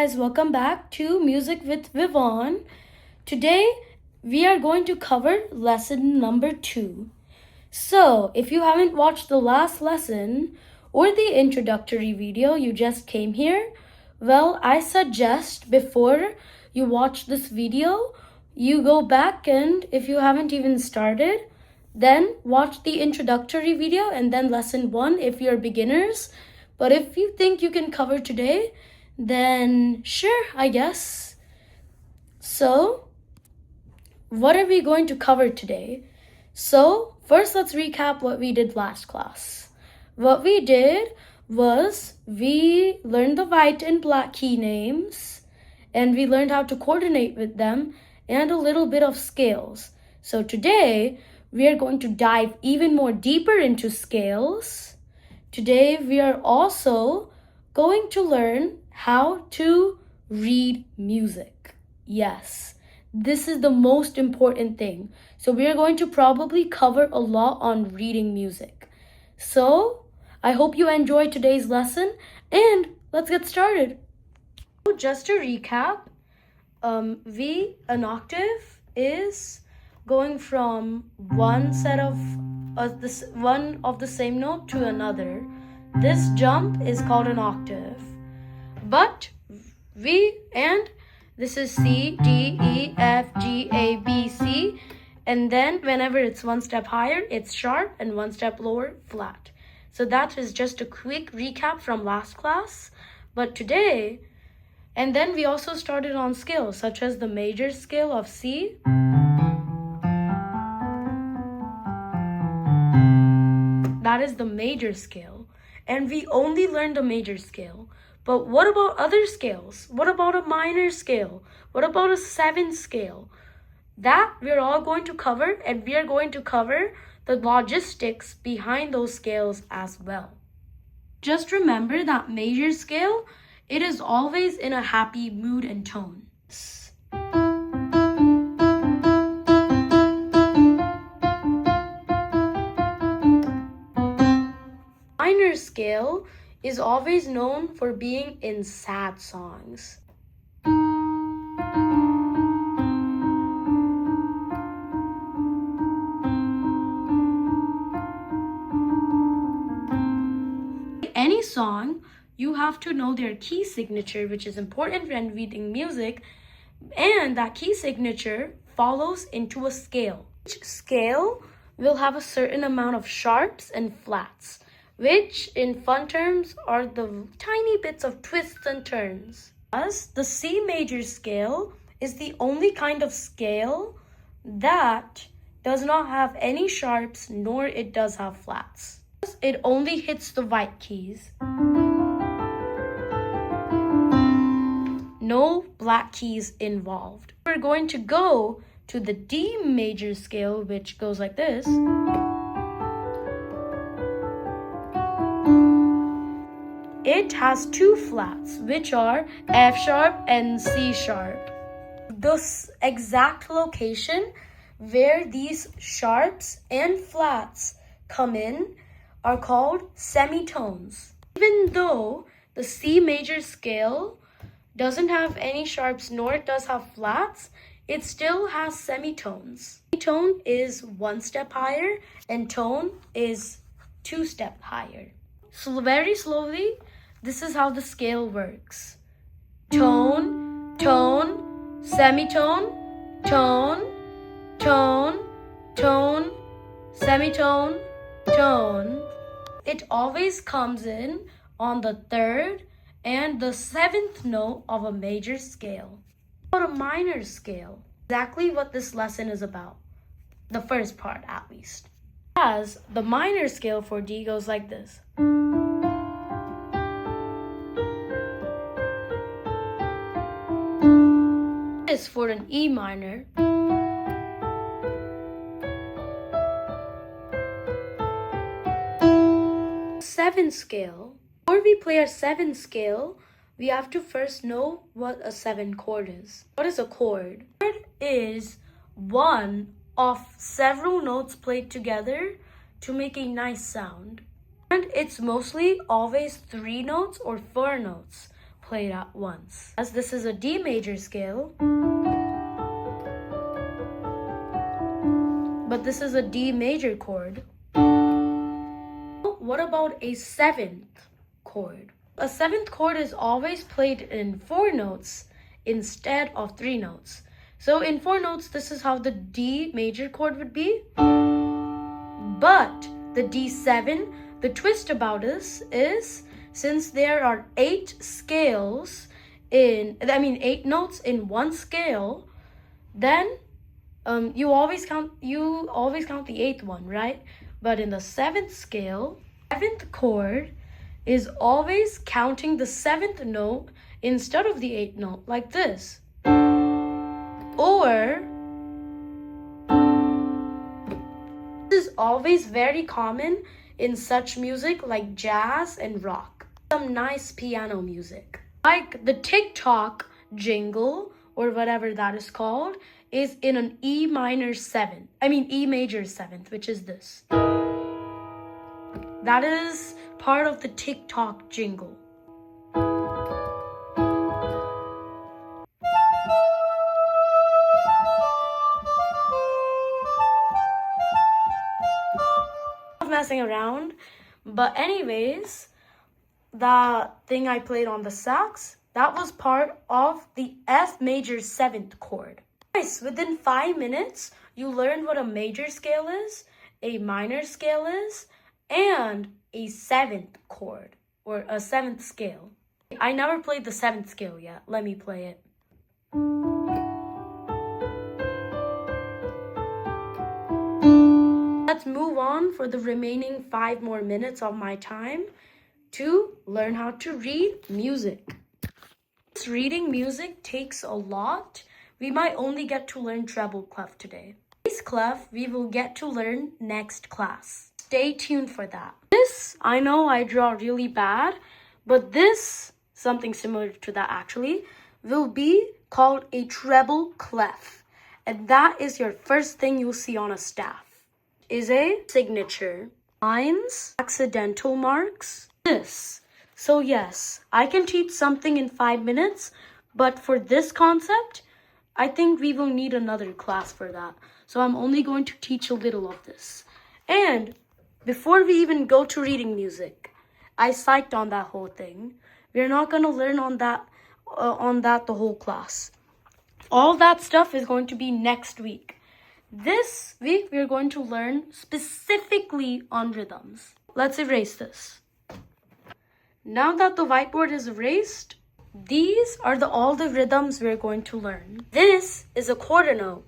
guys, welcome back to Music with Vivaan. Today we are going to cover lesson number 2. So, if you haven't watched the last lesson or the introductory video, you just came here, well, I suggest before you watch this video, you go back and if you haven't even started, then watch the introductory video and then lesson 1 if you're beginners. But if you think you can cover today, then sure, I guess. So, what are we going to cover today? So, first let's recap what we did last class. What we did was we learned the white and black key names, and we learned how to coordinate with them, and a little bit of scales. So today, we are going to dive even more deeper into scales. Today, we are also going to learn how to read music. Yes, this is the most important thing. So we are going to probably cover a lot on reading music. So I hope you enjoyed today's lesson and let's get started. So just to recap, an octave is going from one set of one of the same note to another. This jump is called an octave. But this is C, D, E, F, G, A, B, C. And then whenever it's one step higher, it's sharp, and one step lower, flat. So that is just a quick recap from last class. But today, and then we also started on scales, such as the major scale of C. That is the major scale. And we only learned the major scale. But what about other scales? What about a minor scale? What about a 7th scale? That we're all going to cover, and we are going to cover the logistics behind those scales as well. Just remember that major scale, it is always in a happy mood and tone. Minor scale is always known for being in sad songs. Any song, you have to know their key signature, which is important when reading music, and that key signature follows into a scale. Each scale will have a certain amount of sharps and flats, which in fun terms are the tiny bits of twists and turns. Thus, the C major scale is the only kind of scale that does not have any sharps, nor it does have flats. It only hits the white keys. No black keys involved. We're going to go to the D major scale, which goes like this. It has 2 flats, which are F sharp and C sharp. The exact location where these sharps and flats come in are called semitones. Even though the C major scale doesn't have any sharps nor it does have flats, it still has semitones. Semitone is 1 step higher and tone is 2 steps higher. So very slowly, this is how the scale works. Tone, tone, semitone, tone, tone, tone, semitone, tone. It always comes in on the 3rd and the 7th note of a major scale. What about a minor scale? Exactly what this lesson is about. The first part, at least. As the minor scale for D goes like this. Is for an E minor. 7th scale. Before we play our 7th scale, we have to first know what a 7 chord is. What is a chord? A chord is one of several notes played together to make a nice sound. And it's mostly always 3 notes or 4 notes played at once. As this is a D major scale, but this is a D major chord. What about a seventh chord? A seventh chord is always played in 4 notes instead of 3 notes. So in 4 notes, this is how the D major chord would be. But the D7, the twist about this is, since there are 8 notes in one scale, then you always count the 8th one, right? But in the 7th scale, 7th chord is always counting the 7th note instead of the 8th note, like this. Or this is always very common in such music like jazz and rock. Some nice piano music. Like the TikTok jingle, or whatever that is called, is in an E major 7th, which is this. That is part of the TikTok jingle. Messing around, but anyways, the thing I played on the sax, that was part of the F major 7th chord. Nice. Within 5 minutes, you learned what a major scale is, a minor scale is, and a 7th chord, or a 7th scale. I never played the 7th scale yet. Let me play it. Let's move on for the remaining 5 more minutes of my time to learn how to read music. Reading music takes a lot. We might only get to learn treble clef today. Bass clef we will get to learn next class. Stay tuned for that. This, I know I draw really bad, but this, something similar to that actually, will be called a treble clef. And that is your first thing you'll see on a staff. Is a signature, lines, accidental marks, this. So yes, I can teach something in 5 minutes, but for this concept, I think we will need another class for that. So I'm only going to teach a little of this. And before we even go to reading music, I psyched on that whole thing. We're not going to learn on that the whole class. All that stuff is going to be next week. This week, we're going to learn specifically on rhythms. Let's erase this. Now that the whiteboard is erased, these are all the rhythms we're going to learn. This is a quarter note.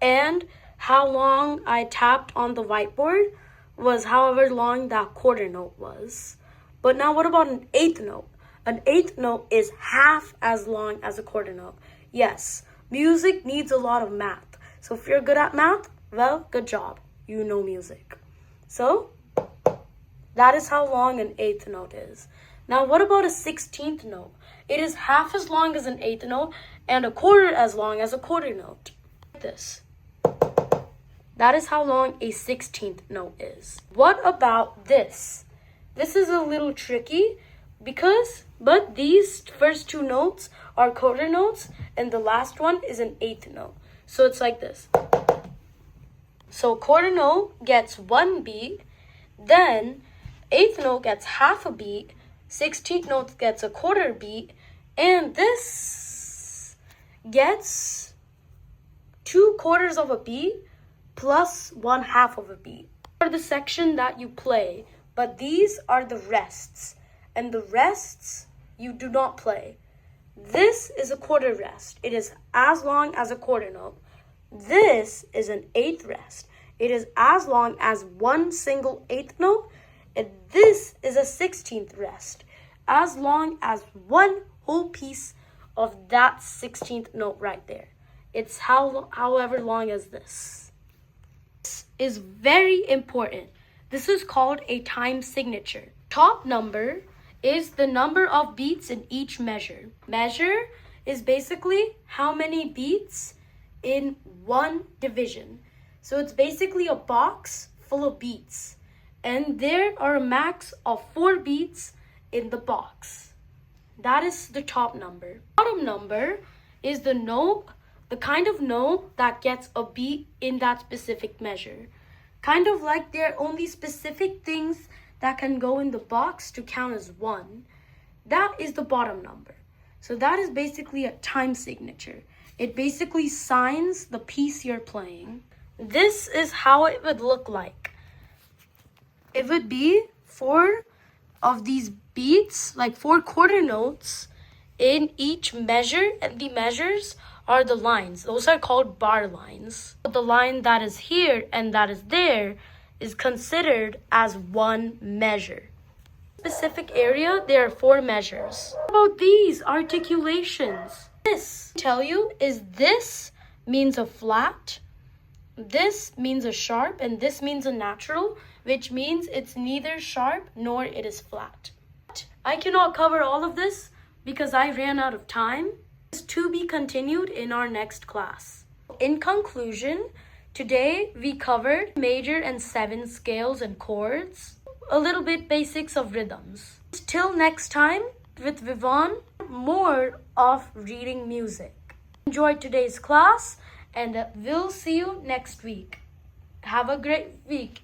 And how long I tapped on the whiteboard was however long that quarter note was. But now what about an 8th note? An 8th note is half as long as a quarter note. Yes, music needs a lot of math. So if you're good at math, well, good job. You know music. So that is how long an 8th note is. Now what about a 16th note? It is half as long as an 8th note and a quarter as long as a quarter note. Like this. That is how long a 16th note is. What about this? This is a little tricky but these first 2 notes are quarter notes and the last one is an 8th note. So it's like this. So quarter note gets 1 beat, then 8th note gets half a beat, 16th note gets a quarter beat, and this gets 2/4 of a beat plus 1/2 of a beat. For the section that you play, but these are the rests, and the rests you do not play. This is a quarter rest. It is as long as a quarter note. This is an 8th rest. It is as long as one single 8th note. And this is a 16th rest. As long as one whole piece of that 16th note right there. It's however long as this. This is very important. This is called a time signature. Top number is the number of beats in each measure. Measure is basically how many beats in one division. So it's basically a box full of beats. And there are a max of 4 beats in the box. That is the top number. Bottom number is the note, the kind of note that gets a beat in that specific measure. Kind of like there are only specific things that can go in the box to count as one. That is the bottom number. So that is basically a time signature. It basically signs the piece you're playing. This is how it would look like. It would be 4 of these beats, like 4 quarter notes in each measure, and the measures are the lines. Those are called bar lines. The line that is here and that is there is considered as one measure. Specific area, there are 4 measures. What about these articulations? This tell you is this means a flat, this means a sharp, and this means a natural, which means it's neither sharp nor it is flat. I cannot cover all of this because I ran out of time. It's to be continued in our next class. In conclusion, today we covered major and 7 scales and chords, a little bit basics of rhythms. Till next time with Vivaan, more of reading music. Enjoyed today's class, and we'll see you next week. Have a great week.